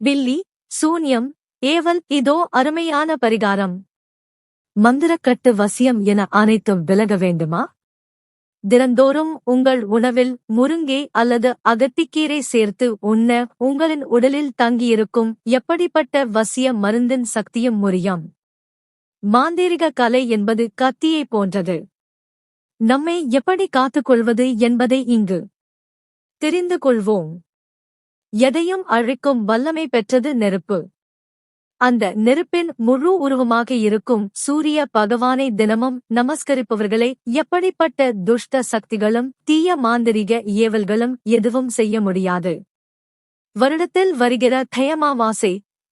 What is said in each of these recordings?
பில்லி, சூன்யம், ஏவல் இதோ அருமையான பரிகாரம். மந்திரக்கட்டு வசியம் என அனைத்தும் விலக வேண்டுமா? தினந்தோறும் உங்கள் உணவில் முருங்கை அல்லது அகத்திக்கீரை சேர்த்து உண்ண உங்களின் உடலில் தங்கியிருக்கும் எப்படிப்பட்ட வசிய மருந்தின் சக்தியும் முறியும். மாந்திரிக கலை என்பது கத்தியை போன்றது. நம்மை எப்படி காத்துக்கொள்வது என்பதை இங்கு தெரிந்து கொள்வோம். எதையும் அழிக்கும் வல்லமை பெற்றது நெருப்பு. அந்த நெருப்பின் முழு உருவமாக இருக்கும் சூரிய பகவானை தினமும் நமஸ்கரிப்பவர்களை எப்படிப்பட்ட துஷ்ட சக்திகளும் தீய மாந்திரிக ஏவல்களும் எதுவும் செய்ய முடியாது. வருடத்தில் வருகிற தை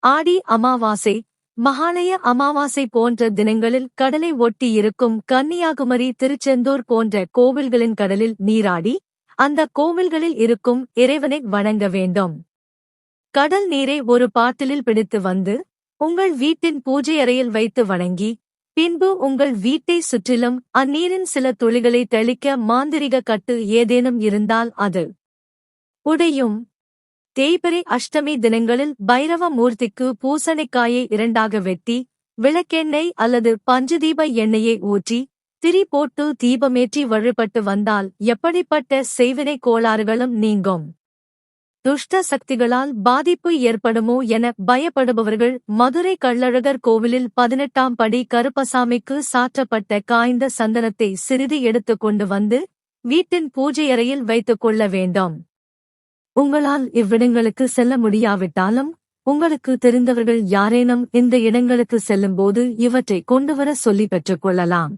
ஆடி அமாவாசை, மகாலய அமாவாசை போன்ற தினங்களில் கடலை ஒட்டி இருக்கும் கன்னியாகுமரி, திருச்செந்தூர் போன்ற கோவில்களின் கடலில் நீராடி அந்த கோவில்களில் இருக்கும் இறைவனை வணங்க வேண்டும். கடல் நீரை ஒரு பாட்டிலில் பிடித்து வந்து உங்கள் வீட்டின் பூஜை அறையில் வைத்து வணங்கி பின்பு உங்கள் வீட்டை சுற்றிலும் அந்நீரின் சில துளிகளை தெளிக்க மாந்திரிக கட்டு ஏதேனும் இருந்தால் அது உடையும். தேய்பிறை அஷ்டமி தினங்களில் பைரவ மூர்த்திக்கு பூசணிக்காயை இரண்டாக வெட்டி விளக்கெண்ணெய் அல்லது பஞ்சதீப எண்ணெயை ஊற்றி திரி போட்டு தீபமேற்றி வழிபட்டு வந்தால் எப்படிப்பட்ட செய்வினை கோளாறுகளும் நீங்கும். துஷ்ட சக்திகளால் பாதிப்பு ஏற்படுமோ என பயப்படுபவர்கள் மதுரை கள்ளழகர் கோவிலில் 18ஆம் படி கருப்பசாமிக்கு சாற்றப்பட்ட காய்ந்த சந்தனத்தை சிறிது எடுத்துக் கொண்டு வந்து வீட்டின் பூஜை அறையில் வைத்துக் கொள்ள வேண்டும். உங்களால் இவ்விடங்களுக்கு செல்ல முடியாவிட்டாலும் உங்களுக்கு தெரிந்தவர்கள் யாரேனும் இந்த இடங்களுக்கு செல்லும்போது இவற்றை கொண்டுவர சொல்லி பெற்றுக் கொள்ளலாம்.